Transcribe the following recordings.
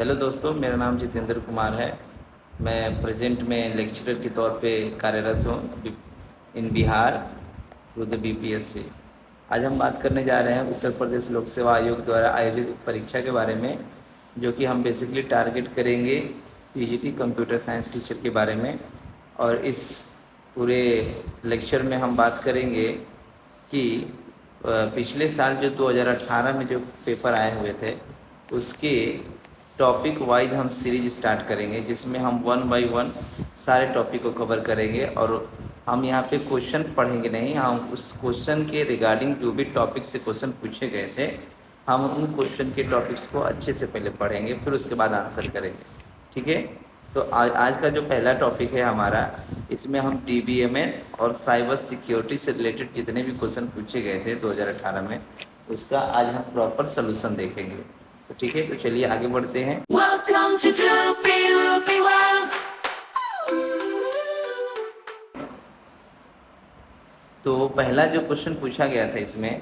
Hello दोस्तों, मेरा नाम जितेंद्र कुमार है। मैं प्रेजेंट में लेक्चरर के तौर पे कार्यरत हूँ इन बिहार थ्रू द बीपीएससी। आज हम बात करने जा रहे हैं उत्तर प्रदेश लोक सेवा आयोग द्वारा आयोजित परीक्षा के बारे में, जो कि हम बेसिकली टारगेट करेंगे पीजीटी कंप्यूटर साइंस टीचर के बारे में। और इस पूरे लेक्चर में हम बात करेंगे कि पिछले साल जो 2018 में जो पेपर आए हुए थे उसके टॉपिक वाइज हम सीरीज स्टार्ट करेंगे, जिसमें हम वन बाय वन सारे टॉपिक को कवर करेंगे। और हम यहाँ पे क्वेश्चन पढ़ेंगे नहीं, हम उस क्वेश्चन के रिगार्डिंग जो भी टॉपिक से क्वेश्चन पूछे गए थे हम उन क्वेश्चन के टॉपिक्स को अच्छे से पहले पढ़ेंगे, फिर उसके बाद आंसर करेंगे। ठीक है। तो आज का जो पहला टॉपिक है हमारा, इसमें हम डीबीएमएस और साइबर सिक्योरिटी से रिलेटेड जितने भी क्वेश्चन पूछे गए थे 2018 में, उसका आज हम प्रॉपर सोल्यूशन देखेंगे। तो ठीक है, तो चलिए आगे बढ़ते हैं। Welcome to Doopy Loopy World. तो पहला जो क्वेश्चन पूछा गया था इसमें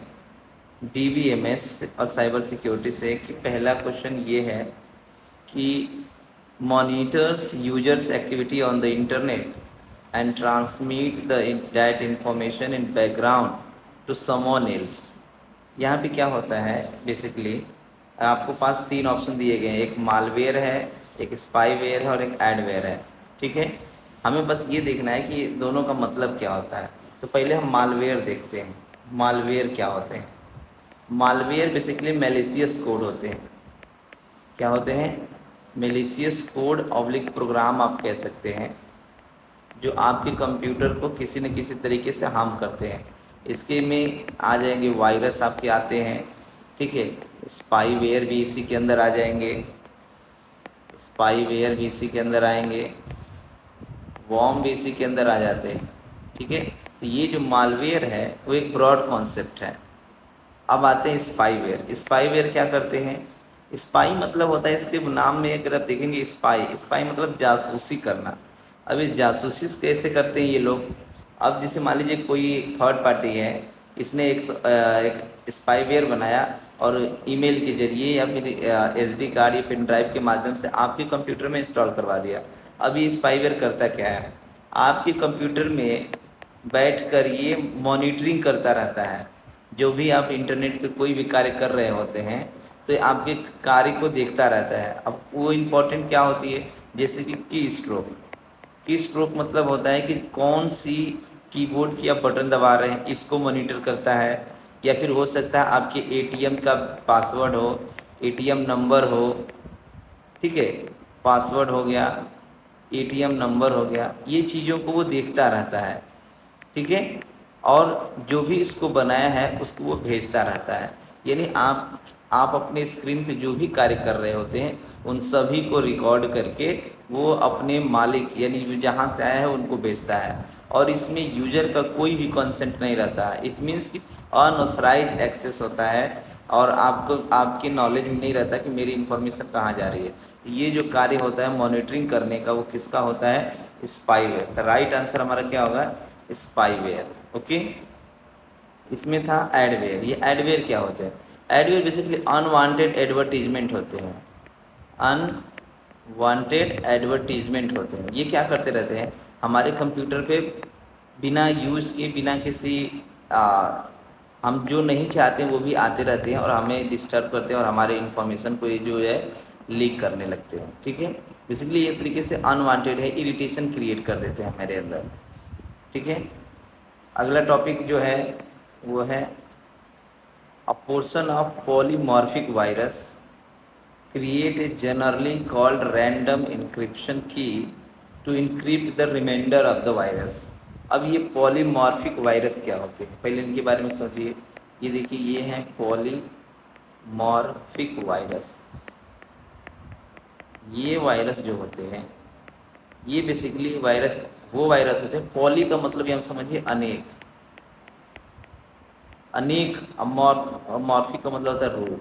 डीबीएमएस और साइबर सिक्योरिटी से, कि पहला क्वेश्चन ये है कि monitors users activity on the internet and transmit the that information in background to someone else. यहाँ पे क्या होता है, बेसिकली आपको पास तीन ऑप्शन दिए गए हैं, एक मालवेयर है, एक स्पाईवेयर है और एक एडवेयर है। ठीक है, हमें बस ये देखना है कि दोनों का मतलब क्या होता है। तो पहले हम मालवेयर देखते हैं। मालवेयर क्या होते हैं? मालवेयर बेसिकली मैलिशियस कोड होते हैं। क्या होते हैं? मैलिशियस कोड ऑब्लिक प्रोग्राम आप कह सकते हैं, जो आपके कंप्यूटर को किसी न किसी तरीके से हार्म करते हैं। इसके में आ जाएंगे वायरस आपके आते हैं, ठीक है, स्पाईवेयर भी इसी के अंदर आ जाएंगे, स्पाईवेयर भी इसी के अंदर आएंगे, वॉर्म भी इसी के अंदर आ जाते हैं। ठीक है, तो ये जो मालवेयर है वो एक ब्रॉड कॉन्सेप्ट है। अब आते हैं स्पाईवेयर। स्पाईवेयर क्या करते हैं? स्पाई मतलब होता है, इसके नाम में अगर आप देखेंगे स्पाई, स्पाई मतलब जासूसी करना। अब इस जासूसी कैसे करते हैं ये लोग? अब जैसे मान लीजिए कोई थर्ड पार्टी है, इसने एक स्पाईवेयर बनाया और ईमेल के जरिए या फिर एसडी कार्ड या पेन ड्राइव के माध्यम से आपके कंप्यूटर में इंस्टॉल करवा दिया। अब ये स्पाईवेयर करता क्या है? आपके कंप्यूटर में बैठकर ये मॉनिटरिंग करता रहता है। जो भी आप इंटरनेट पे कोई भी कार्य कर रहे होते हैं तो आपके कार्य को देखता रहता है। अब वो इम्पोर्टेंट क्या होती है, जैसे कि की स्ट्रोक। की स्ट्रोक मतलब होता है कि कौन सी कीबोर्ड की आप बटन दबा रहे हैं, इसको मॉनिटर करता है। या फिर हो सकता है आपके एटीएम का पासवर्ड हो, एटीएम नंबर हो, ठीक है, पासवर्ड हो गया, एटीएम नंबर हो गया, ये चीज़ों को वो देखता रहता है। ठीक है, और जो भी इसको बनाया है उसको वो भेजता रहता है। यानी आप अपने स्क्रीन पे जो भी कार्य कर रहे होते हैं उन सभी को रिकॉर्ड करके वो अपने मालिक यानी जो जहाँ से आया है उनको भेजता है। और इसमें यूजर का कोई भी कंसेंट नहीं रहता है। इट मीन्स कि अनऑथराइज एक्सेस होता है और आपको आपके नॉलेज में नहीं रहता कि मेरी इन्फॉर्मेशन कहाँ जा रही है। तो ये जो कार्य होता है मॉनिटरिंग करने का, वो किसका होता है? स्पाईवेयर। तो राइट आंसर हमारा क्या होगा? स्पाईवेयर। ओके, इसमें था एडवेयर। ये एडवेयर क्या होते हैं? एडवेयर बेसिकली अनवांटेड एडवर्टीजमेंट होते हैं। अनवांटेड एडवर्टीजमेंट होते हैं। ये क्या करते रहते हैं? हमारे कंप्यूटर पे बिना यूज़ के, बिना किसी हम जो नहीं चाहते वो भी आते रहते हैं और हमें डिस्टर्ब करते हैं और हमारे इन्फॉर्मेशन को ये जो है लीक करने लगते हैं। ठीक है, बेसिकली ये तरीके से अनवांटेड है, इरिटेशन क्रिएट कर देते हैं हमारे अंदर। ठीक है, अगला टॉपिक जो है वो है a portion of polymorphic virus create a generally called random encryption key to encrypt the reminder of the virus. अब ये पॉलीमॉर्फिक वायरस क्या होते हैं, पहले इनके बारे में सोचिए। ये देखिए, ये हैं पॉलीमॉर्फिक वायरस। ये वायरस जो होते हैं ये बेसिकली वायरस वो वायरस होते हैं, पॉली का मतलब ये हम समझिए अनेक, अनेक, मॉर्फिक का मतलब होता है रूप।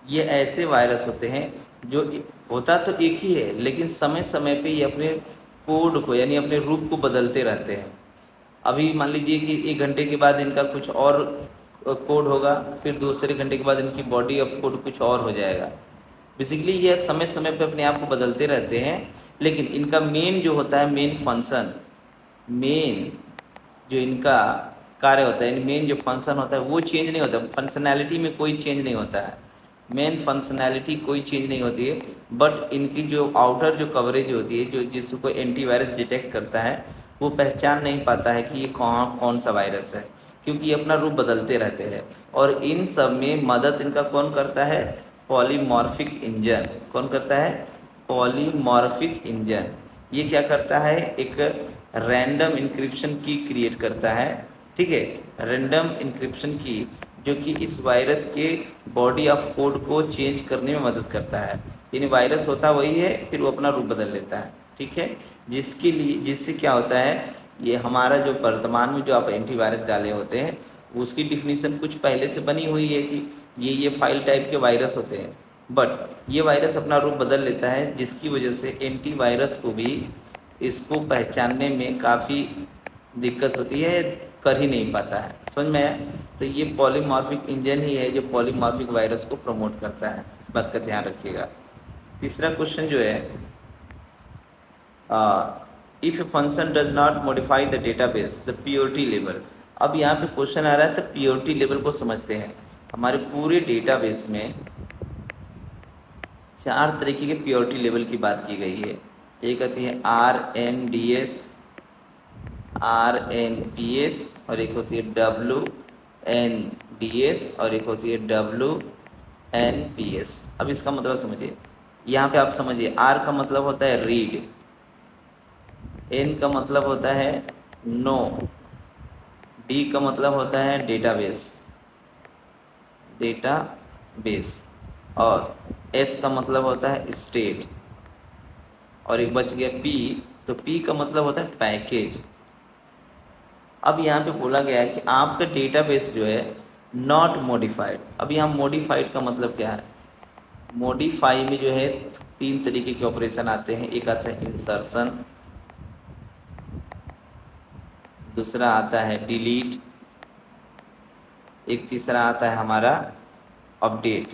ये ऐसे वायरस होते हैं जो होता तो एक ही है, लेकिन समय समय पे ये अपने कोड को यानी अपने रूप को बदलते रहते हैं। अभी मान लीजिए कि 1 घंटे के बाद इनका कुछ और कोड होगा, फिर दूसरे घंटे के बाद इनकी बॉडी ऑफ कोड कुछ और हो जाएगा। बेसिकली ये समय समय पे अपने आप को बदलते रहते हैं, लेकिन इनका मेन जो होता है, मेन फंक्शन, मेन जो इनका कार्य होता है, मेन जो फंक्शन होता है वो चेंज नहीं होता, फंक्शनैलिटी में कोई चेंज नहीं होता है, मेन फंक्शनैलिटी कोई चेंज नहीं होती है। बट इनकी जो आउटर जो कवरेज होती है, जो जिसको एंटीवायरस डिटेक्ट करता है, वो पहचान नहीं पाता है कि ये कौन सा वायरस है, क्योंकि ये अपना रूप बदलते रहते हैं। और इन सब में मदद इनका कौन करता है? Polymorphic engine. कौन करता है? Polymorphic engine. ये क्या करता है? एक रैंडम इंक्रिप्शन की क्रिएट करता है, ठीक है, रैंडम इंक्रिप्शन की, जो कि इस वायरस के बॉडी ऑफ कोड को चेंज करने में मदद करता है। यानी वायरस होता वही है, फिर वो अपना रूप बदल लेता है, ठीक है। जिससे क्या होता है, ये हमारा जो वर्तमान में जो आप एंटीवायरस डाले होते हैं, उसकी डिफिनीशन कुछ पहले से बनी हुई है कि ये फाइल टाइप के वायरस होते हैं, बट ये वायरस अपना रूप बदल लेता है, जिसकी वजह से एंटीवायरस को भी इसको पहचानने में काफ़ी दिक्कत होती है, कर ही नहीं पाता है। समझ में आया? तो ये पॉलीमॉर्फिक इंजन ही है जो पॉलीमॉर्फिक वायरस को प्रमोट करता है, इस बात का ध्यान रखिएगा। तीसरा क्वेश्चन जो है, if a function does not modify the database the purity level. अब यहाँ पे क्वेश्चन आ रहा है, तो प्योरिटी लेवल को समझते हैं। हमारे पूरे डेटाबेस में 4 तरीके के प्योरिटी लेवल की बात की गई है। एक आती है RMDS, RNPS, और एक होती है WNDS, और एक होती है WNPS। अब इसका मतलब समझिए, यहाँ पे आप समझिए, R का मतलब होता है रीड, N का मतलब होता है नो, D का मतलब होता है डेटाबेस, और S का मतलब होता है स्टेट, और एक बच गया P, तो P का मतलब होता है पैकेज। अब यहाँ पे बोला गया है कि आपका डेटाबेस जो है नॉट मॉडिफाइड। अब यहाँ मॉडिफाइड का मतलब क्या है? मॉडिफाई में जो है 3 तरीके के ऑपरेशन आते हैं। एक आता है इंसर्शन, दूसरा आता है डिलीट, एक तीसरा आता है हमारा अपडेट।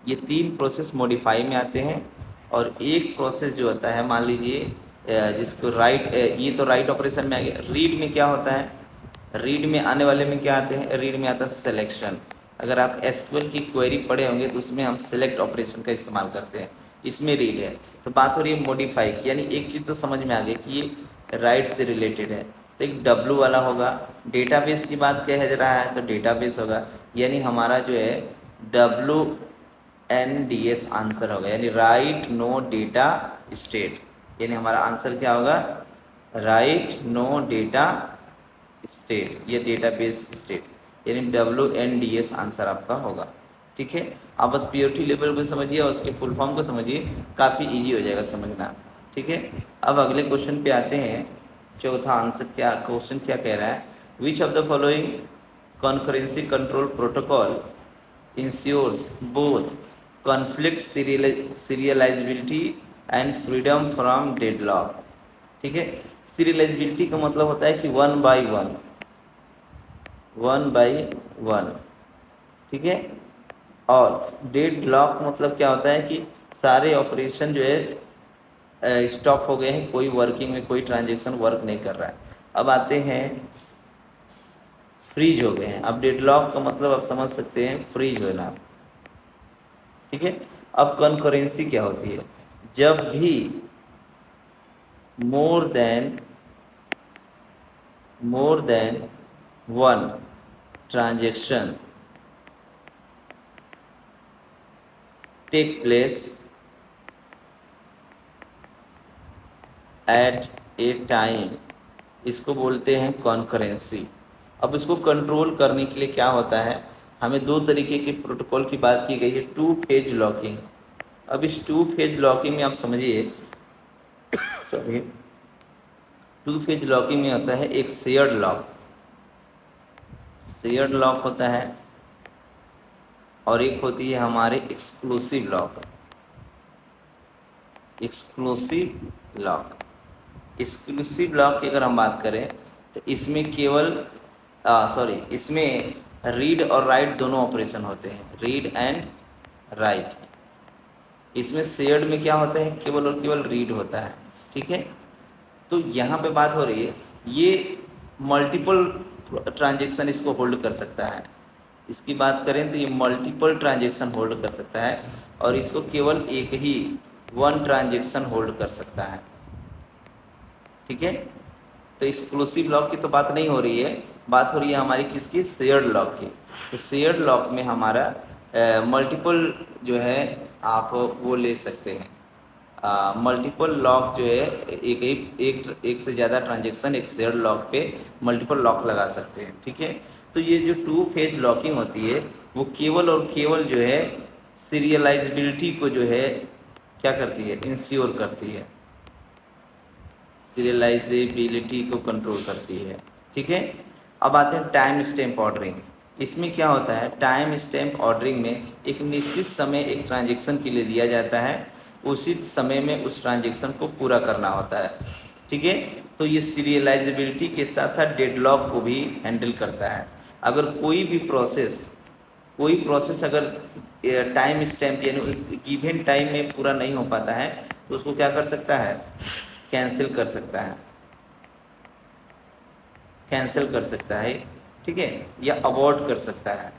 ये 3 प्रोसेस मॉडिफाई में आते हैं। और एक प्रोसेस जो होता है, मान लीजिए जिसको राइट, ये तो राइट ऑपरेशन में आ गया। रीड में क्या होता है? रीड में आने वाले में क्या आते हैं? रीड में आता है सिलेक्शन। अगर आप एसक्यूएल की क्वेरी पढ़े होंगे तो उसमें हम सिलेक्ट ऑपरेशन का इस्तेमाल करते हैं, इसमें रीड है। तो बात हो रही है मॉडिफाई की, यानी एक चीज़ तो समझ में आ गई कि ये राइट से रिलेटेड है। तो एक डब्लू वाला होगा। डेटाबेस की बात कह रहा है तो डेटाबेस होगा, यानी हमारा जो है WNDS आंसर होगा, यानी राइट नो डेटा स्टेट। यानी हमारा आंसर क्या होगा? राइट नो डेटा स्टेट, ये डेटाबेस स्टेट, यानी WNDS आंसर आपका होगा, ठीक है। आप बस प्योरिटी लेवल को समझिए और उसके फुल फॉर्म को समझिए, काफ़ी इजी हो जाएगा समझना, ठीक है। अब अगले क्वेश्चन पे आते हैं। चौथा आंसर क्या, क्वेश्चन क्या कह रहा है? Which of the following concurrency control protocol ensures both conflict serializability and freedom from deadlock. ठीक है, सीरियलाइजेबिलिटी का मतलब होता है कि 1 by 1, ठीक है। और डेडलॉक मतलब क्या होता है कि सारे ऑपरेशन जो है स्टॉप हो गए हैं, कोई वर्किंग में कोई ट्रांजेक्शन वर्क नहीं कर रहा है। अब आते हैं फ्रीज हो गए हैं। अब डेडलॉक का मतलब आप समझ सकते हैं, फ्रीज होना, ठीक है। अब कॉन्करेंसी क्या होती है? जब भी more than 1 transaction take place at a time, इसको बोलते हैं कॉन्करेंसी। अब इसको कंट्रोल करने के लिए क्या होता है, हमें 2 तरीके के प्रोटोकॉल की बात की गई है, 2 फेज लॉकिंग। अब इस 2 फेज लॉकिंग में आप समझिए, सॉरी, 2 फेज लॉकिंग में होता है एक शेयर्ड लॉक होता है, और एक होती है हमारे एक्सक्लूसिव लॉक। एक्सक्लूसिव लॉक की अगर हम बात करें तो इसमें केवल इसमें रीड और राइट दोनों ऑपरेशन होते हैं, रीड एंड राइट। इसमें शेयर्ड में क्या होता है, केवल और केवल रीड होता है, ठीक है। तो यहाँ पे बात हो रही है, ये मल्टीपल ट्रांजेक्शन इसको होल्ड कर सकता है। इसकी बात करें तो ये मल्टीपल ट्रांजेक्शन होल्ड कर सकता है, और इसको केवल एक ही वन ट्रांजेक्शन होल्ड कर सकता है, ठीक है। तो एक्सक्लूसिव लॉक की तो बात नहीं हो रही है, बात हो रही है हमारी किसकी, शेयर्ड लॉक की। तो शेयर्ड लॉक में हमारा मल्टीपल जो है आप वो ले सकते हैं, मल्टीपल लॉक जो है एक से ज़्यादा ट्रांजेक्शन एक शेयर लॉक पे मल्टीपल लॉक लगा सकते हैं, ठीक है। तो ये जो टू फेज लॉकिंग होती है वो केवल और केवल जो है सीरियलाइजेबिलिटी को जो है क्या करती है, इंश्योर करती है, सीरियलाइजेबिलिटी को कंट्रोल करती है, ठीक है। अब आते हैं टाइम स्टैम्प ऑर्डरिंग। इसमें क्या होता है, टाइम स्टैम्प ऑर्डरिंग में एक निश्चित समय एक ट्रांजेक्शन के लिए दिया जाता है, उसी समय में उस ट्रांजेक्शन को पूरा करना होता है, ठीक है। तो ये सीरियलाइजेबिलिटी के साथ साथ डेडलॉक को भी हैंडल करता है। अगर कोई प्रोसेस अगर टाइम स्टैम्प यानी गिवन टाइम में पूरा नहीं हो पाता है तो उसको क्या कर सकता है, कैंसिल कर सकता है, ठीक है, या अवॉइड कर सकता है।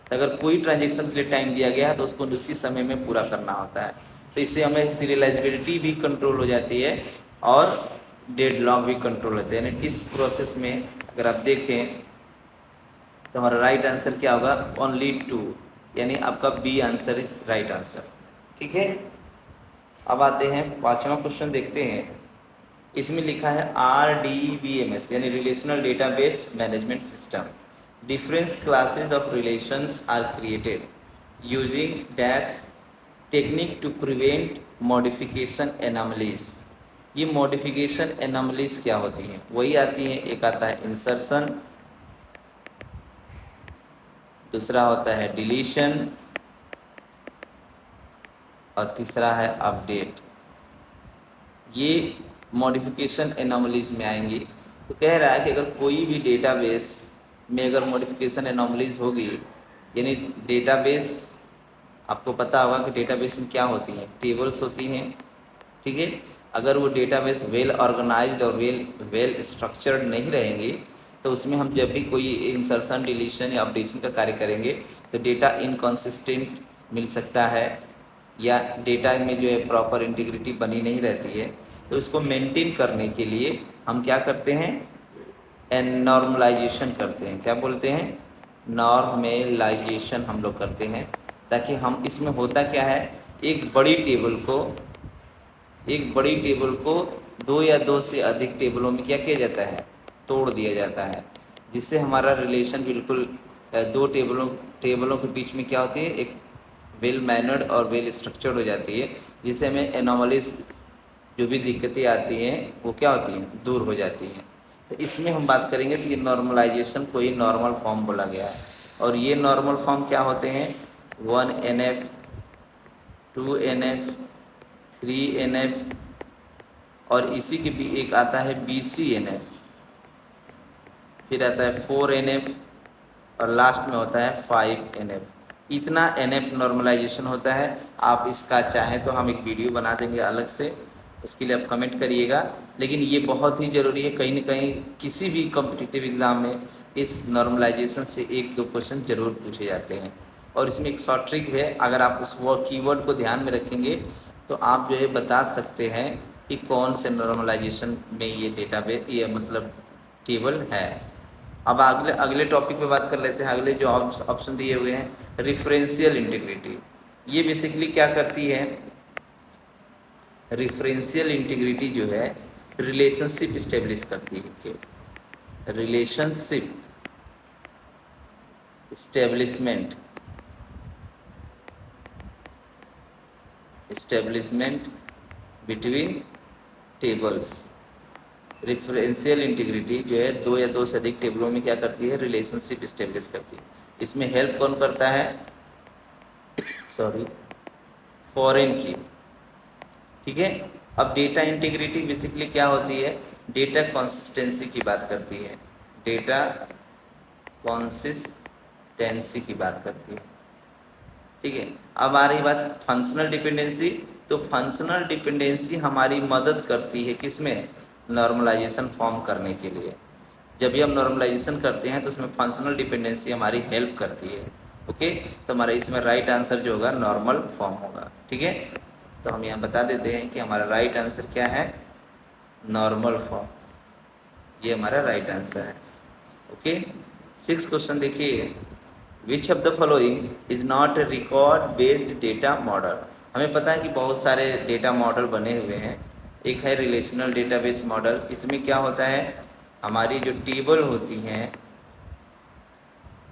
तो अगर कोई ट्रांजेक्शन के लिए टाइम दिया गया है तो उसको उसी समय में पूरा करना होता है। तो इससे हमें सीरियलाइजेबिलिटी भी कंट्रोल हो जाती है और डेडलॉक भी कंट्रोल होते हैं। यानी इस प्रोसेस में अगर आप देखें तो हमारा राइट आंसर क्या होगा, ओनली 2, यानी आपका B answer is right answer, ठीक है। अब आते हैं 5वां क्वेश्चन देखते हैं। इसमें लिखा है RDBMS यानी relational database management system, different classes of relations are created using dash technique to prevent modification anomalies. ये मॉडिफिकेशन एनॉमलीज क्या होती हैं, वही आती हैं, एक आता है इंसर्शन, दूसरा होता है डिलीशन और तीसरा है अपडेट। ये मॉडिफिकेशन एनॉमलीज में आएंगी। तो कह रहा है कि अगर कोई भी डेटाबेस में अगर मॉडिफिकेशन एनॉमलीज होगी, यानी डेटाबेस, आपको पता होगा कि डेटाबेस में क्या होती हैं, टेबल्स होती हैं, ठीक है। अगर वो डेटाबेस वेल ऑर्गेनाइज्ड और वेल स्ट्रक्चर्ड नहीं रहेंगी तो उसमें हम जब भी कोई इंसर्शन डिलीशन या अपडेशन का कार्य करेंगे तो डेटा इनकॉन्सिस्टेंट मिल सकता है, या डेटा में जो है प्रॉपर इंटीग्रिटी बनी नहीं रहती है। तो उसको मेंटेन करने के लिए हम क्या करते हैं, नॉर्मलाइजेशन करते हैं। क्या बोलते हैं, नॉर्मलाइजेशन हम लोग करते हैं, ताकि हम, इसमें होता क्या है, एक बड़ी टेबल को 2 या 2 से अधिक टेबलों में क्या किया जाता है, तोड़ दिया जाता है, जिससे हमारा रिलेशन बिल्कुल दो टेबलों के बीच में क्या होती है, एक वेल मैनर्ड और वेल स्ट्रक्चर्ड हो जाती है, जिससे हमें एनोमलीज जो भी दिक्कतें आती हैं वो क्या होती हैं, दूर हो जाती हैं। तो इसमें हम बात करेंगे तो ये नॉर्मलाइजेशन को ही नॉर्मल फॉर्म बोला गया है, और ये नॉर्मल फॉर्म क्या होते हैं, 1NF, 2NF, 3NF, और इसी के भी एक आता है BCNF, फिर आता है 4NF, और लास्ट में होता है 5NF। इतना NF नॉर्मलाइजेशन होता है। आप इसका चाहें तो हम एक वीडियो बना देंगे अलग से, उसके लिए आप कमेंट करिएगा। लेकिन ये बहुत ही ज़रूरी है, कहीं ना कहीं किसी भी कॉम्पिटिटिव एग्ज़ाम में इस नॉर्मलाइजेशन से 1-2 क्वेश्चन जरूर पूछे जाते हैं। और इसमें एक शॉर्ट ट्रिक है, अगर आप उस वो कीवर्ड को ध्यान में रखेंगे तो आप जो है बता सकते हैं कि कौन से नॉर्मलाइजेशन में ये डेटाबेस, ये मतलब टेबल है। अब अगले टॉपिक पे बात कर लेते हैं। अगले जो ऑप्शन दिए हुए हैं, रिफरेंशियल इंटीग्रिटी, ये बेसिकली क्या करती है, रिफरेंशियल इंटीग्रिटी जो है रिलेशनशिप इस्टेब्लिश करती है, कि relationship establishment between tables. Referential integrity जो है 2 या 2 से अधिक टेबलों में क्या करती है, रिलेशनशिप इस्टेब्लिश करती है। इसमें हेल्प कौन करता है, फॉरेन की, ठीक है। अब डेटा इंटीग्रिटी बेसिकली क्या होती है, डेटा कंसिस्टेंसी की बात करती है, डेटा कंसिस्टेंसी डिपेंडेंसी की बात करती है। ठीक है, अब आ रही बात फंक्शनल डिपेंडेंसी। तो फंक्शनल डिपेंडेंसी हमारी मदद करती है किसमें, नॉर्मलाइजेशन फॉर्म करने के लिए। जब भी हम नॉर्मलाइजेशन करते हैं तो उसमें फंक्शनल डिपेंडेंसी हमारी हेल्प करती है। ओके, तो हमारा इसमें राइट आंसर जो होगा नॉर्मल फॉर्म होगा। ठीक है, तो हम यहाँ बता देते हैं कि हमारा राइट आंसर क्या है, नॉर्मल फॉर्म। ये हमारा राइट आंसर है। ओके, 6 क्वेश्चन देखिए, विच of the following is not a record based data model. हमें पता है कि बहुत सारे डेटा मॉडल बने हुए हैं। एक है रिलेशनल डेटाबेस मॉडल। इसमें क्या होता है, हमारी जो टेबल होती हैं,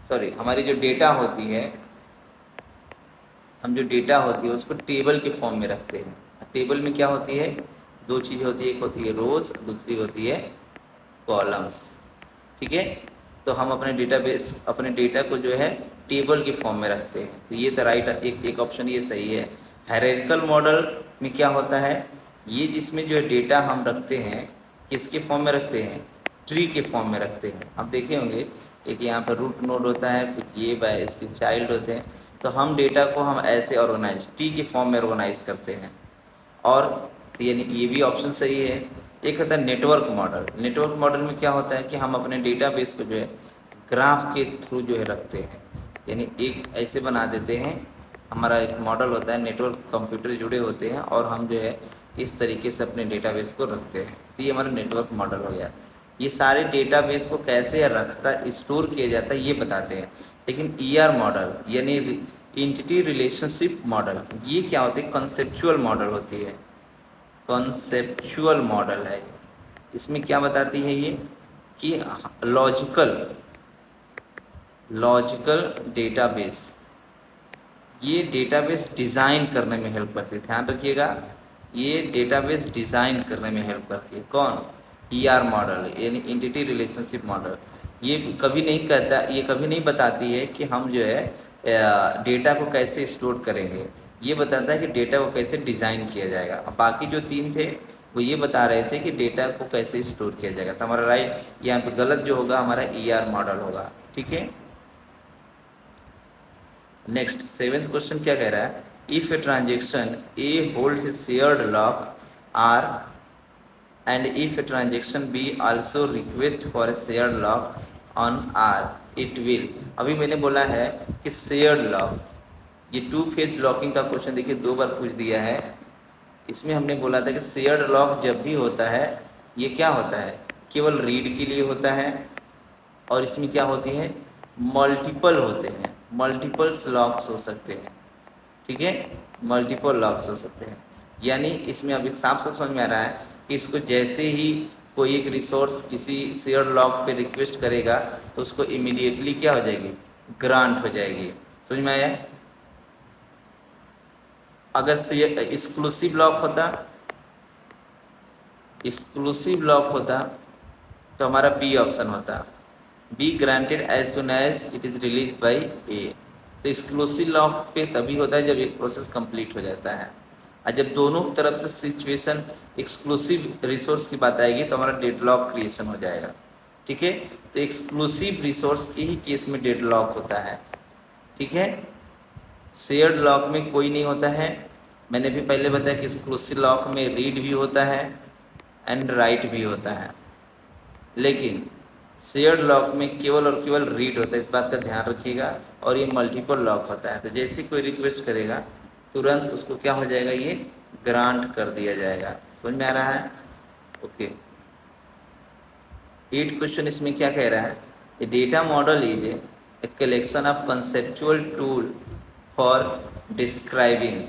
सॉरी हमारी जो डेटा होती है, हम जो डेटा होती है उसको टेबल के फॉर्म में रखते हैं। टेबल में क्या होती है, दो चीज़ होती है, एक होती है रोज, दूसरी होती है कॉलम्स। ठीक है, तो हम अपने डेटाबेस, अपने डेटा को जो है टेबल के फॉर्म में रखते हैं। तो ये तो राइट, एक ऑप्शन ये सही है। हायरार्किकल मॉडल में क्या होता है, ये जिसमें जो है डेटा हम रखते हैं किसके फॉर्म में रखते हैं, ट्री के फॉर्म में रखते हैं। आप देखे होंगे एक यहाँ पर रूट नोड होता है, फिर ये बाय इसके चाइल्ड होते हैं। तो हम डेटा को हम ऐसे ऑर्गेनाइज ट्री के फॉर्म में ऑर्गेनाइज करते हैं। और तो यानी ये भी ऑप्शन सही है। एक होता है नेटवर्क मॉडल। नेटवर्क मॉडल में क्या होता है कि हम अपने डेटाबेस को जो है ग्राफ के थ्रू जो है रखते हैं, यानी एक ऐसे बना देते हैं। हमारा एक मॉडल होता है, नेटवर्क कंप्यूटर जुड़े होते हैं और हम जो है इस तरीके से अपने डेटाबेस को रखते हैं। तो ये हमारा नेटवर्क मॉडल हो गया। ये सारे डेटाबेस को कैसे रखता, स्टोर किया जाता है ये बताते हैं। लेकिन ईआर मॉडल यानी एंटिटी रिलेशनशिप मॉडल, ये क्या होती है, कंसेप्चुअल मॉडल होती है। कॉन्सेप्चुअल मॉडल है। इसमें क्या बताती है ये कि लॉजिकल डेटाबेस, ये डेटाबेस डिज़ाइन करने में हेल्प करती है। ध्यान रखिएगा, ये डेटाबेस डिज़ाइन करने में हेल्प करती है। कौन, ईआर मॉडल यानी एंटिटी रिलेशनशिप मॉडल। ये कभी नहीं कहता, ये कभी नहीं बताती है कि हम जो है डेटा को कैसे स्टोर करेंगे। ये बताता है कि डेटा को कैसे डिज़ाइन किया जाएगा। अब बाकी जो 3 थे वो ये बता रहे थे कि डेटा को कैसे स्टोर किया जाएगा। तो हमारा राइट यहाँ पे गलत जो होगा हमारा ईआर मॉडल होगा। ठीक है, नेक्स्ट 7th क्वेश्चन क्या कह रहा है, if a transaction A holds a shared lock R and if a transaction B also request for a shared lock on R it will. अभी मैंने बोला है कि शेयर्ड लॉक, ये 2 फेज लॉकिंग का क्वेश्चन देखिए 2 बार पूछ दिया है। इसमें हमने बोला था कि शेयर्ड लॉक जब भी होता है ये क्या होता है, केवल रीड के लिए होता है। और इसमें क्या होती है, मल्टीपल होते हैं, मल्टीपल्स लॉक्स हो सकते हैं। ठीक है, मल्टीपल लॉक्स हो सकते हैं। यानी इसमें अभी साफ साफ समझ में आ रहा है कि इसको जैसे ही कोई एक रिसोर्स किसी शेयर लॉक पे रिक्वेस्ट करेगा तो उसको इमीडिएटली क्या हो जाएगी, ग्रांट हो जाएगी। समझ में आया। अगर एक्सक्लूसिव लॉक होता, एक्सक्लूसिव लॉक होता तो हमारा बी ऑप्शन होता, B granted as soon as it is release by A. तो एक्सक्लूसिव लॉक पे तभी होता है जब एक प्रोसेस कंप्लीट हो जाता है। और जब दोनों तरफ से सिचुएशन एक्सक्लूसिव रिसोर्स की बात आएगी तो हमारा डेडलॉक क्रिएशन हो जाएगा। ठीक है, तो एक्सक्लूसिव रिसोर्स के ही केस में डेडलॉक होता है। ठीक है, शेयर्ड लॉक में कोई नहीं होता है। मैंने भी पहले बताया कि एक्सक्लूसिव लॉक में रीड भी होता है एंड राइट भी होता है, लेकिन शेयर्ड लॉक में केवल और केवल रीड होता है। इस बात का ध्यान रखिएगा। और ये मल्टीपल लॉक होता है, तो जैसे कोई रिक्वेस्ट करेगा तुरंत उसको क्या हो जाएगा, ये ग्रांट कर दिया जाएगा। समझ में आ रहा है। ओके, 8 क्वेश्चन इसमें क्या कह रहा है, a data model is a collection of conceptual tool for describing.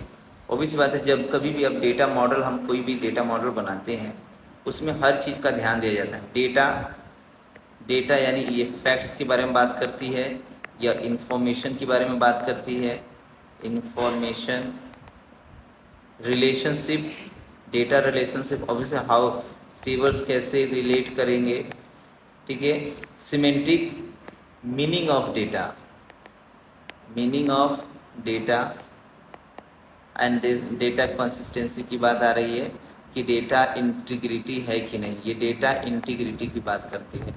Obvious बात है, जब कभी भी अब डेटा मॉडल, हम कोई भी डेटा मॉडल बनाते हैं उसमें हर चीज़ का ध्यान दिया जाता है। डेटा यानी ये फैक्ट्स के बारे में बात करती है या इंफॉर्मेशन के बारे में बात करती है, information, relationship, data relationship, obviously how tables कैसे रिलेट करेंगे। ठीक है, semantic, meaning of data, meaning of data and data consistency की बात आ रही है कि डेटा इंटीग्रिटी है कि नहीं, ये डेटा इंटीग्रिटी की बात करती है।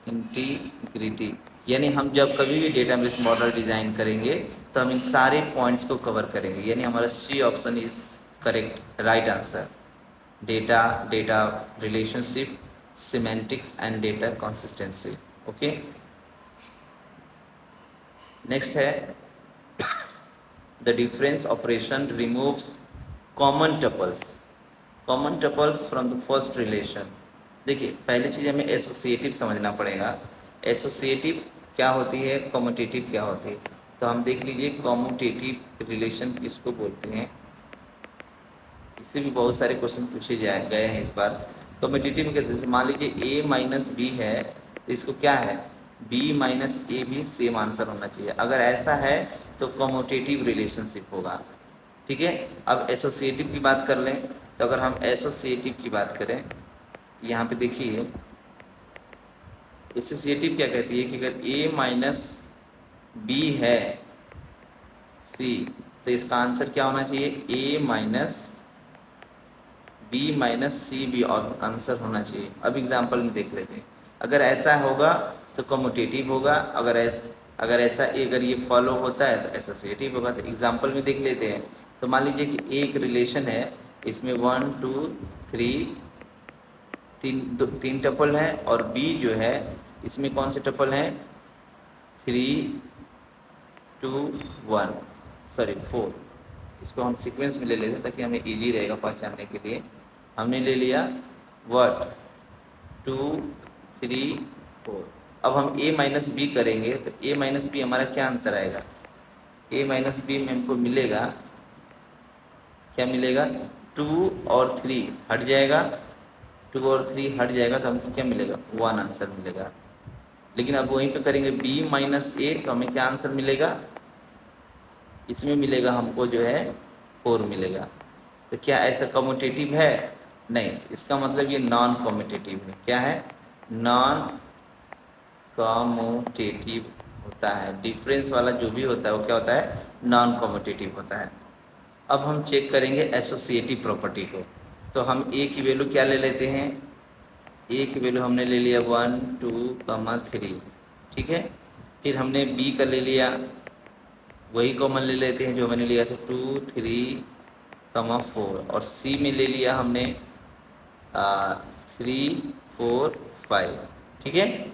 इंटीग्रिटी, यानी हम जब कभी भी डेटाबेस मॉडल डिजाइन करेंगे तो हम इन सारे पॉइंट्स को कवर करेंगे, यानी हमारा C option is correct, right answer. Data, data relationship, semantics and data consistency. Okay, next है the difference operation removes common tuples from the first relation. देखिए, पहली चीज़ हमें एसोसिएटिव समझना पड़ेगा। एसोसिएटिव क्या होती है, कम्यूटेटिव क्या होती है। तो हम देख लीजिए, कम्यूटेटिव रिलेशन किसको बोलते हैं। इससे भी बहुत सारे क्वेश्चन पूछे गए हैं इस बार। कम्यूटेटिव कहते हैं, मान लीजिए ए माइनस बी है तो इसको क्या है, बी माइनस ए भी सेम आंसर होना चाहिए। अगर ऐसा है तो कम्यूटेटिव रिलेशनशिप होगा। ठीक है, अब एसोसिएटिव की बात कर लें, तो अगर हम एसोसिएटिव की बात करें, यहाँ पे देखिए एसोसिएटिव क्या कहती है कि अगर ए माइनस बी है सी, तो इसका आंसर क्या होना चाहिए, ए माइनस बी माइनस सी भी और आंसर होना चाहिए। अब एग्जाम्पल में देख लेते हैं, अगर ऐसा होगा तो कम्यूटेटिव होगा, अगर ऐसा अगर ये फॉलो होता है तो एसोसिएटिव होगा। तो एग्जाम्पल में देख लेते हैं। तो मान लीजिए कि एक रिलेशन है, इसमें 1 2 3 तीन टपल हैं, और बी जो है इसमें कौन से टपल हैं, 3 2 1 सॉरी 4। इसको हम सीक्वेंस में ले लेते हैं ताकि हमें इजी रहेगा पहचानने के लिए। हमने ले लिया व्हाट 2 3 4। अब हम a माइनस बी करेंगे तो a माइनस बी हमारा क्या आंसर आएगा, a माइनस बी में हमको मिलेगा, क्या मिलेगा, 2 और 3 हट जाएगा, 2 और 3 हट जाएगा तो हमको क्या मिलेगा, 1 आंसर मिलेगा। लेकिन अब वहीं पे करेंगे b माइनस ए तो हमें क्या आंसर मिलेगा, इसमें मिलेगा हमको जो है 4 मिलेगा। तो क्या ऐसा कम्यूटेटिव है, नहीं, इसका मतलब ये नॉन कम्यूटेटिव है। क्या है, नॉन कम्यूटेटिव होता है। डिफरेंस वाला जो भी होता है वो क्या होता है, नॉन कम्यूटेटिव होता है। अब हम चेक करेंगे एसोसिएटिव प्रॉपर्टी को। तो हम ए की वैल्यू क्या ले लेते हैं, ए की वैल्यू हमने ले लिया 1 2 3, ठीक है। फिर हमने बी का ले लिया, वही कॉमन ले लेते हैं जो मैंने लिया था 2 3 4, और सी में ले लिया हमने 3 4 5, ठीक है।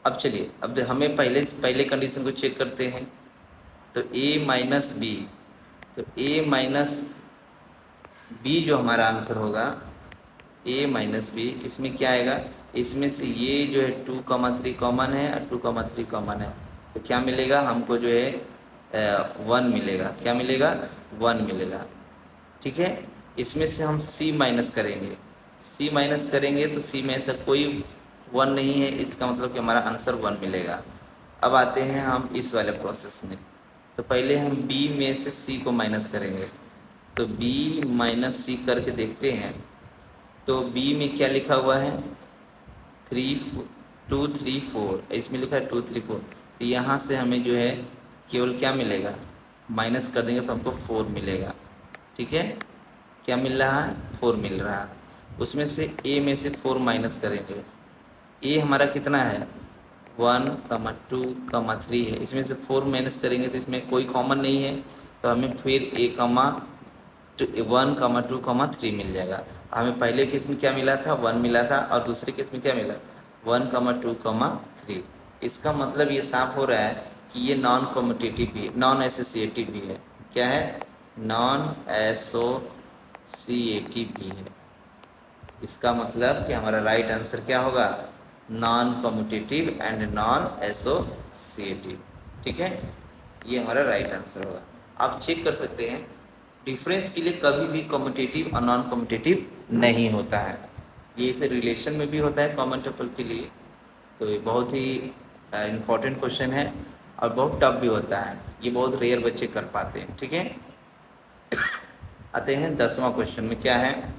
अब चलिए, अब हमें पहले कंडीशन को चेक करते हैं। तो a माइनस बी, तो a माइनस बी जो हमारा आंसर होगा, a माइनस बी, इसमें क्या आएगा, इसमें से ये जो है 2 3 कॉमन है और 2 3 कॉमन है, तो क्या मिलेगा हमको जो है 1 मिलेगा। क्या मिलेगा, 1 मिलेगा, ठीक है। इसमें से हम c माइनस करेंगे, c माइनस करेंगे तो c में ऐसा कोई 1 नहीं है, इसका मतलब कि हमारा आंसर 1 मिलेगा। अब आते हैं हम इस वाले प्रोसेस में। तो पहले हम b में से c को माइनस करेंगे, तो b माइनस सी करके देखते हैं। तो b में क्या लिखा हुआ है, 2 3 4, इसमें लिखा है 2 3 4। तो यहाँ से हमें जो है केवल क्या मिलेगा, माइनस कर देंगे तो हमको 4 मिलेगा, ठीक है। क्या मिल रहा है, 4 मिल रहा है। उसमें से a में से 4 माइनस करेंगे, a हमारा कितना है 1 2 3 है, इसमें से 4 माइनस करेंगे तो इसमें कोई कॉमन नहीं है, तो हमें फिर 1 2 3 मिल जाएगा। हमें पहले केस में क्या मिला था, 1 मिला था, और दूसरे केस में क्या मिला 1 2 3। इसका मतलब ये साफ हो रहा है कि ये नॉन कम्यूटेटिव भी, नॉन एसोसिएटिव भी है। क्या है, नॉन एसोसिएटिव भी है। इसका मतलब कि हमारा राइट आंसर क्या होगा, non commutative and non associative, ठीक है। ये हमारा राइट आंसर होगा। आप चेक कर सकते हैं, डिफरेंस के लिए कभी भी कम्यूटेटिव और नॉन कम्यूटेटिव नहीं होता है। ये इसे रिलेशन में भी होता है कॉमन टपल के लिए। तो ये बहुत ही इम्पोर्टेंट क्वेश्चन है और बहुत टफ भी होता है, ये बहुत रेयर बच्चे कर पाते हैं, ठीक है। आते हैं 10वां क्वेश्चन में, क्या है,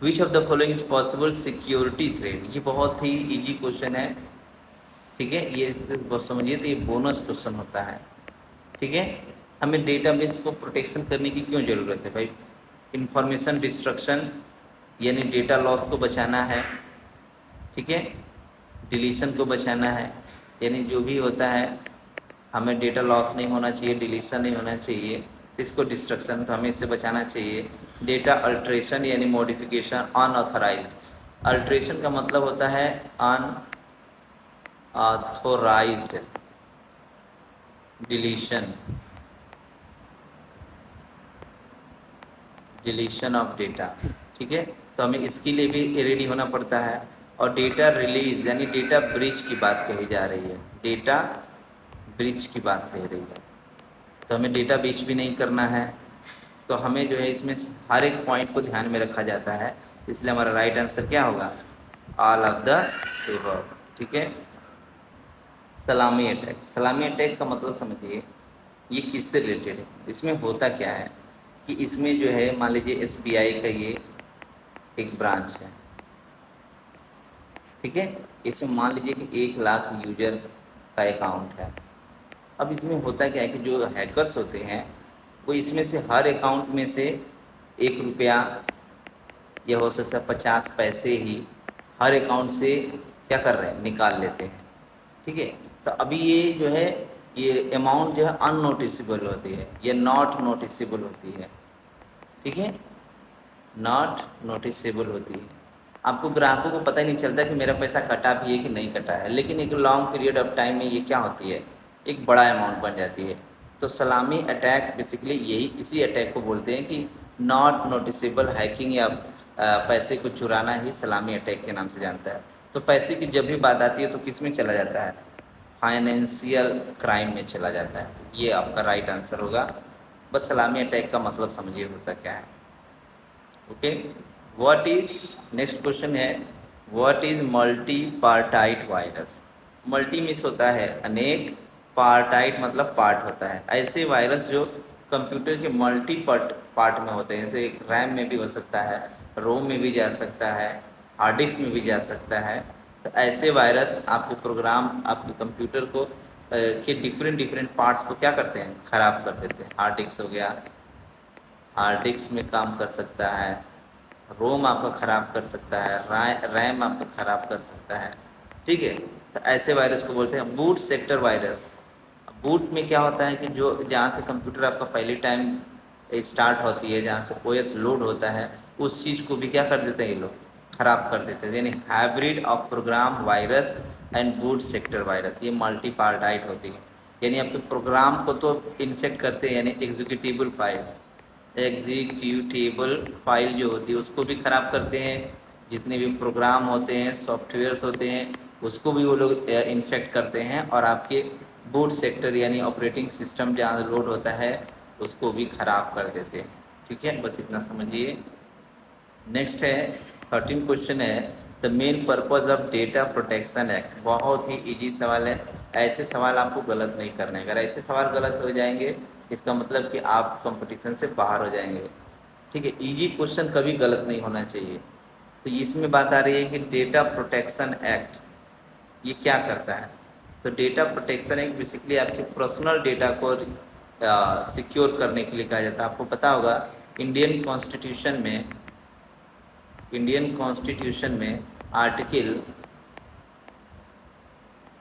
which of the following is possible security thread. ये बहुत ही इजी क्वेश्चन है, ठीक है। ये समझिए, तो ये बोनस क्वेश्चन होता है, ठीक है। हमें डेटाबेस को प्रोटेक्शन करने की क्यों ज़रूरत है भाई, इंफॉर्मेशन डिस्ट्रक्शन यानी डेटा लॉस को बचाना है, ठीक है। डिलीशन को बचाना है, यानी जो भी होता है हमें डेटा लॉस नहीं होना चाहिए, डिलीशन नहीं होना चाहिए, तो इसको डिस्ट्रक्शन, तो हमें इससे बचाना चाहिए। डेटा अल्ट्रेशन यानी मॉडिफिकेशन अनऑथराइज्ड, अल्ट्रेशन का मतलब होता है unauthorised deletion, deletion of data, ठीक है। तो हमें इसके लिए भी रेडी होना पड़ता है। और डेटा रिलीज यानी डेटा ब्रीच की बात कही जा रही है, डेटा ब्रीच की बात कही रही है, तो हमें डेटा ब्रीच भी नहीं करना है। तो हमें जो है इसमें हर एक पॉइंट को ध्यान में रखा जाता है, इसलिए हमारा राइट आंसर क्या होगा, ऑल ऑफ द एबव, ठीक है। सलामी अटैक, सलामी अटैक का मतलब समझिए ये किससे रिलेटेड है। इसमें होता क्या है कि इसमें जो है मान लीजिए एसबीआई का ये एक ब्रांच है, ठीक है। इसमें मान लीजिए कि 1 लाख यूजर का अकाउंट है। अब इसमें होता क्या है कि जो हैकर्स होते हैं वो इसमें से हर अकाउंट में से 1 रुपया या हो सकता है 50 पैसे ही हर अकाउंट से क्या कर रहे हैं, निकाल लेते हैं, ठीक है। तो अभी ये जो है ये अमाउंट जो है अननोटिसेबल होती है, ये नॉट नोटिसेबल होती है, ठीक है, नॉट नोटिसेबल होती है। आपको ग्राहकों को पता ही नहीं चलता कि मेरा पैसा कटा भी है कि नहीं कटा है, लेकिन एक लॉन्ग पीरियड ऑफ टाइम में ये क्या होती है, एक बड़ा अमाउंट बन जाती है। तो सलामी अटैक बेसिकली यही इसी अटैक को बोलते हैं कि नॉट नोटिसेबल हैकिंग या पैसे को चुराना ही सलामी अटैक के नाम से जानता है। तो पैसे की जब भी बात आती है तो किस में चला जाता है, फाइनेंशियल क्राइम में चला जाता है। ये आपका राइट आंसर होगा। बस सलामी अटैक का मतलब समझिए होता क्या है, okay. What is, next question है, what is multi partite virus. Multi मिस होता है अनेक, पार्टाइट मतलब पार्ट होता है, ऐसे वायरस जो कंप्यूटर के मल्टी पार्ट में होते हैं, जैसे एक रैम में भी हो सकता है, रोम में भी जा सकता है, हार्ड डिस्क में भी जा सकता है। तो ऐसे वायरस आपके प्रोग्राम आपके कंप्यूटर को के डिफरेंट पार्ट्स को क्या करते हैं, ख़राब कर देते हैं। हार्ड डिस्क हो गया, हार्ड डिस्क में काम कर सकता है, रोम आपका ख़राब कर सकता है, रैम आपका ख़राब कर सकता है, ठीक है। तो ऐसे वायरस को बोलते हैं बूट सेक्टर वायरस। बूट में क्या होता है कि जो जहाँ से कंप्यूटर आपका पहली टाइम स्टार्ट होती है, जहाँ से ओएस लोड होता है, उस चीज़ को भी क्या कर देते हैं ये लोग, ख़राब कर देते हैं। यानी hybrid of program virus and boot sector virus, ये मल्टी पार्टाइट होती है। यानी आपके प्रोग्राम को तो इन्फेक्ट करते हैं, यानी एग्जीक्यूटिबल फाइल जो होती है उसको भी ख़राब करते हैं, जितने भी प्रोग्राम होते हैं, सॉफ्टवेयर्स होते हैं, उसको भी वो लोग इन्फेक्ट करते हैं। और आपके बूट सेक्टर यानी ऑपरेटिंग सिस्टम जहाँ लोड होता है उसको भी ख़राब कर देते हैं, ठीक है। बस इतना समझिए। नेक्स्ट है 13 क्वेश्चन है, the main purpose of data protection act. बहुत ही इजी सवाल है, ऐसे सवाल आपको गलत नहीं करने। अगर ऐसे सवाल गलत हो जाएंगे इसका मतलब कि आप कंपटीशन से बाहर हो जाएंगे, ठीक है। इजी क्वेश्चन कभी गलत नहीं होना चाहिए। तो इसमें बात आ रही है कि डेटा प्रोटेक्शन एक्ट ये क्या करता है। तो डेटा प्रोटेक्शन एक्ट बेसिकली आपके पर्सनल डेटा को सिक्योर करने के लिए कहा जाता है। आपको पता होगा इंडियन कॉन्स्टिट्यूशन में आर्टिकल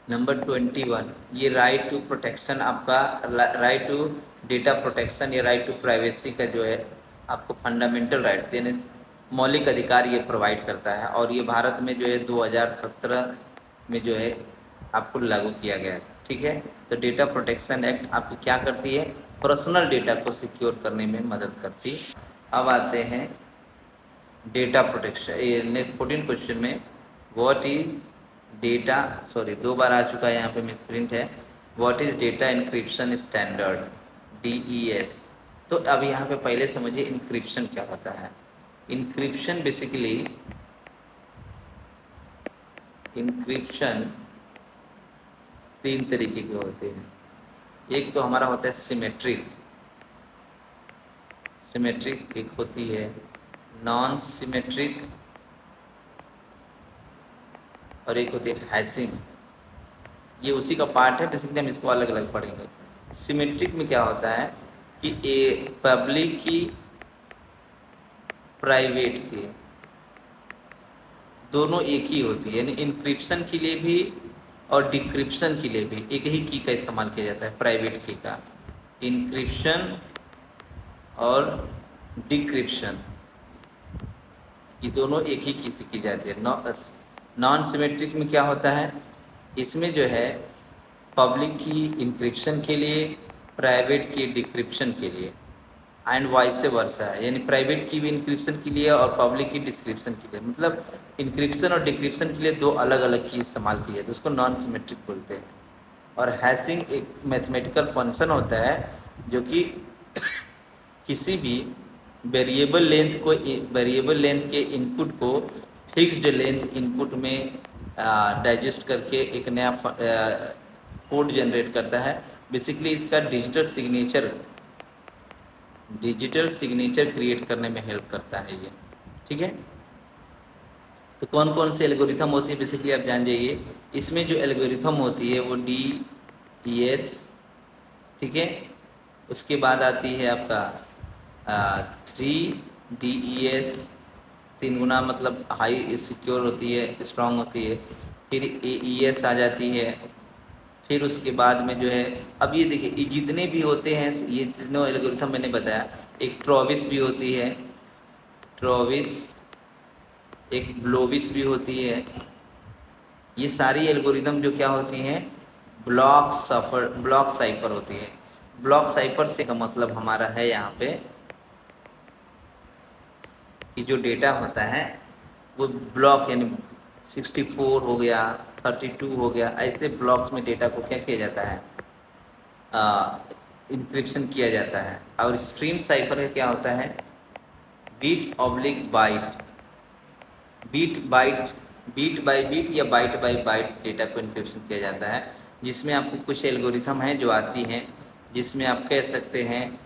नंबर 21 ये राइट टू प्रोटेक्शन, आपका राइट टू डेटा प्रोटेक्शन या राइट टू प्राइवेसी का जो है आपको फंडामेंटल राइट्स यानी मौलिक अधिकार ये प्रोवाइड करता है। और ये भारत में जो है 2017 में जो है आपको लागू किया गया है, ठीक है। तो डेटा प्रोटेक्शन एक्ट आपकी क्या करती है, पर्सनल डेटा को सिक्योर करने में मदद करती है। अब आते हैं डेटा प्रोटेक्शन, ये 14 क्वेश्चन में व्हाट इज डेटा, सॉरी 2 बार आ चुका है यहाँ पे मिसप्रिंट है, what is data encryption standard DES। तो अब यहाँ पे पहले समझिए इंक्रिप्शन क्या होता है। इंक्रिप्शन बेसिकली, इंक्रिप्शन 3 तरीके के होते हैं। एक तो हमारा होता है सिमेट्रिक, एक होती है नॉन सिमेट्रिक, और एक होती है हैशिंग। ये उसी का पार्ट है, बेसिकली हम इसको अलग अलग पढ़ेंगे। सिमेट्रिक में क्या होता है कि ए पब्लिक की प्राइवेट की दोनों एक ही होती है, यानी इंक्रिप्शन के लिए भी और डिक्रिप्शन के लिए भी एक ही की का इस्तेमाल किया जाता है, प्राइवेट की का। इंक्रिप्शन और डिक्रिप्शन ये दोनों एक ही की से की जाती है। नॉन सिमेट्रिक में क्या होता है, इसमें जो है पब्लिक की इंक्रिप्शन के लिए, प्राइवेट की डिक्रिप्शन के लिए, एंड वाइस वर्सा है, यानी प्राइवेट की भी इंक्रिप्शन के लिए और पब्लिक की डिस्क्रिप्शन के लिए। मतलब इंक्रिप्शन और डिक्रिप्शन के लिए दो अलग अलग की इस्तेमाल की जाती है, उसको नॉन सिमेट्रिक बोलते हैं। और हैशिंग एक मैथमेटिकल फंक्शन होता है जो कि किसी भी वेरिएबल लेंथ के इनपुट को फिक्स्ड लेंथ इनपुट में डाइजेस्ट करके एक नया कोड जनरेट करता है। बेसिकली इसका डिजिटल सिग्नेचर क्रिएट करने में हेल्प करता है ये, ठीक है। तो कौन कौन से एल्गोरिथम होती है बेसिकली आप जान जाइए। इसमें जो एल्गोरिथम होती है वो DES, ठीक है। उसके बाद आती है आपका 3DES, 3 गुना मतलब हाई सिक्योर होती है, स्ट्रांग होती है। फिर AES आ जाती है। फिर उसके बाद में जो है, अब ये देखिए ये जितने भी होते हैं ये तीनों एल्गोरिथम मैंने बताया। एक ट्रॉविस भी होती है, ट्रॉविस, एक ब्लोविस भी होती है। ये सारी एल्गोरिथम जो क्या होती हैं, ब्लॉक साइफर होती है। ब्लॉक साइफर से का मतलब हमारा है यहाँ पे कि जो डेटा होता है वो ब्लॉक, यानी 64 हो गया, 32 हो गया, ऐसे ब्लॉक्स में डेटा को क्या किया जाता है, इंक्रिप्शन किया जाता है। और स्ट्रीम साइफर का क्या होता है, bit oblique byte, bit by bit या बाइट बाय बाइट डेटा को इंक्रिप्शन किया जाता है। जिसमें आपको कुछ एल्गोरिथम हैं जो आती हैं, जिसमें आप कह सकते हैं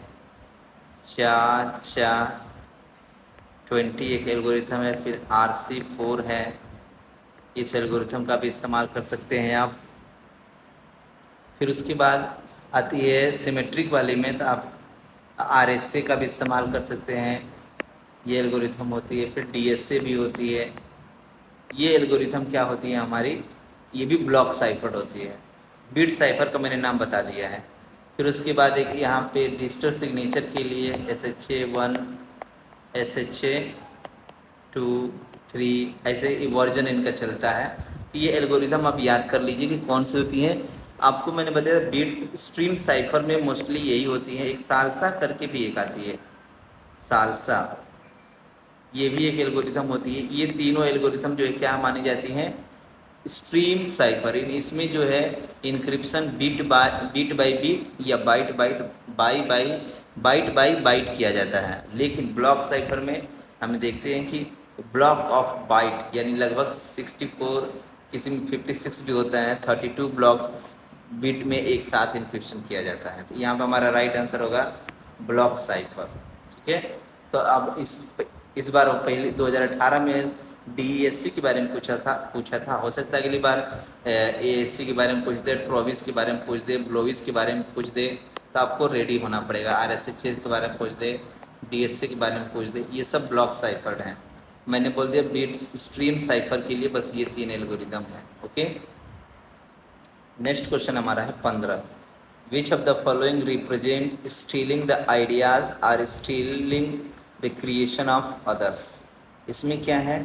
20 एक एल्गोरिथम है, फिर RC4 है, इस एल्गोरिथम का भी इस्तेमाल कर सकते हैं आप। फिर उसके बाद आती है सिमेट्रिक वाली में, तो आप RSA का भी इस्तेमाल कर सकते हैं, ये एल्गोरिथम होती है। फिर DSA भी होती है। ये एल्गोरिथम क्या होती है हमारी, ये भी ब्लॉक साइफर होती है। बिट साइफर का मैंने नाम बता दिया है। फिर उसके बाद एक यहाँ पे डिजिटल सिग्नेचर के लिए SHA-1, SHA-2, 3 ऐसे वर्जन इनका चलता है। तो ये एल्गोरिथम आप याद कर लीजिए कि कौन सी होती हैं। आपको मैंने बताया बिट स्ट्रीम साइफर में मोस्टली यही होती है। एक सालसा करके भी एक आती है, सालसा, ये भी एक एल्गोरिथम होती है। ये तीनों एल्गोरिथम जो है क्या मानी जाती हैं, स्ट्रीम साइफर। इसमें जो है इंक्रिप्शन बीट बाय बीट या बाइट बाय बाइट किया जाता है। लेकिन ब्लॉक साइफर में हम देखते हैं कि ब्लॉक ऑफ बाइट, यानी लगभग 64, किसी में 56 भी होता है, 32 ब्लॉक्स बिट में एक साथ इंक्रिप्शन किया जाता है। तो यहाँ पर हमारा राइट आंसर होगा ब्लॉक साइफर, ठीक है। तो अब इस बार पहले 2018 में DESC के बारे में पूछा था। हो सकता है अगली बार ASC के बारे में पूछ दे, ट्रॉविस के बारे में पूछ दे, ब्लोविस के बारे में पूछ दे। तो आपको रेडी होना पड़ेगा। RSA के बारे में पूछ दे, DSC के बारे में पूछ दे। ये सब ब्लॉक साइफर हैं। मैंने बोल दिया बीट स्ट्रीम साइफर के लिए बस ये 3 एल्गोरिदम हैं, ओके। नेक्स्ट क्वेश्चन हमारा है 15। Which of the following represent stealing the ideas or stealing the creation of others. इसमें क्या है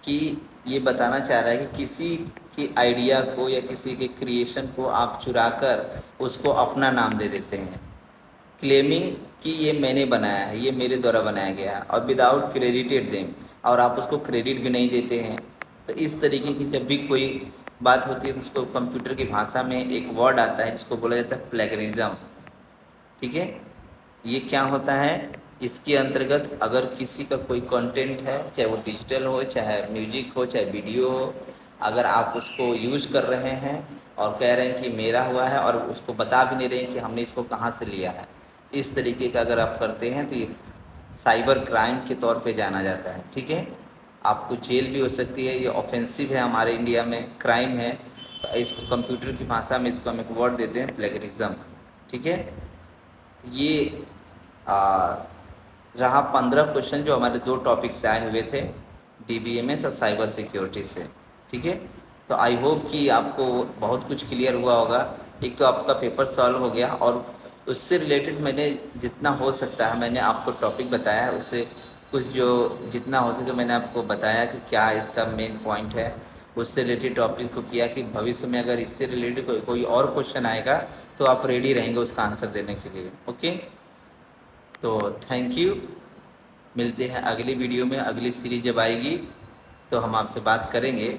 कि ये बताना चाह रहा है कि किसी की आइडिया को या किसी के क्रिएशन को आप चुराकर उसको अपना नाम दे देते हैं, क्लेमिंग कि ये मैंने बनाया है, ये मेरे द्वारा बनाया गया है, और विदाउट क्रेडिटेड देम, और आप उसको क्रेडिट भी नहीं देते हैं। तो इस तरीके की जब भी कोई बात होती है तो उसको कंप्यूटर की भाषा में एक वर्ड आता है जिसको बोला जाता है प्लेगरिज्म, ठीक है। ये क्या होता है, इसके अंतर्गत अगर किसी का कोई कंटेंट है, चाहे वो डिजिटल हो, चाहे म्यूजिक हो, चाहे वीडियो हो, अगर आप उसको यूज कर रहे हैं और कह रहे हैं कि मेरा हुआ है और उसको बता भी नहीं रहे हैं कि हमने इसको कहाँ से लिया है, इस तरीके का अगर आप करते हैं तो ये साइबर क्राइम के तौर पे जाना जाता है, ठीक है। आपको जेल भी हो सकती है, ये ऑफेंसिव है, हमारे इंडिया में क्राइम है। तो इसको कंप्यूटर की भाषा में इसको हम एक वर्ड देते हैं प्लेगरिज्म, ठीक है। ये रहा 15 क्वेश्चन जो हमारे 2 टॉपिक से आए हुए थे, DBMS और साइबर सिक्योरिटी से। ठीक है, तो आई होप कि आपको बहुत कुछ क्लियर हुआ होगा। एक तो आपका पेपर सॉल्व हो गया और उससे रिलेटेड मैंने जितना हो सकता है मैंने आपको टॉपिक बताया है, उससे कुछ जो जितना हो सके मैंने आपको बताया कि क्या इसका मेन पॉइंट है। उससे रिलेटेड टॉपिक को किया कि भविष्य में अगर इससे रिलेटेड कोई और क्वेश्चन आएगा तो आप रेडी रहेंगे उसका आंसर देने के लिए। ओके, तो थैंक यू। मिलते हैं अगली वीडियो में। अगली सीरीज जब आएगी तो हम आपसे बात करेंगे।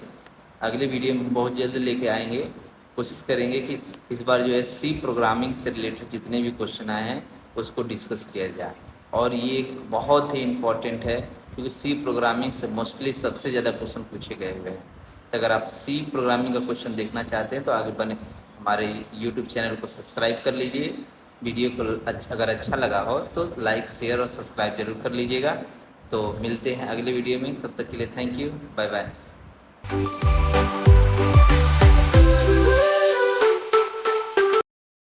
अगली वीडियो में बहुत जल्द लेके आएंगे। कोशिश करेंगे कि इस बार जो है सी प्रोग्रामिंग से रिलेटेड जितने भी क्वेश्चन आए हैं उसको डिस्कस किया जाए। और ये एक बहुत ही इम्पॉर्टेंट है क्योंकि सी प्रोग्रामिंग से मोस्टली सबसे ज़्यादा क्वेश्चन पूछे गए हुए हैं। तो अगर आप सी प्रोग्रामिंग का क्वेश्चन देखना चाहते हैं तो आगे बने हमारे यूट्यूब चैनल को सब्सक्राइब कर लीजिए। वीडियो को अगर अच्छा लगा हो तो लाइक शेयर और सब्सक्राइब जरूर कर लीजिएगा। तो मिलते हैं अगले वीडियो में, तब तक के लिए थैंक यू, बाय बाय।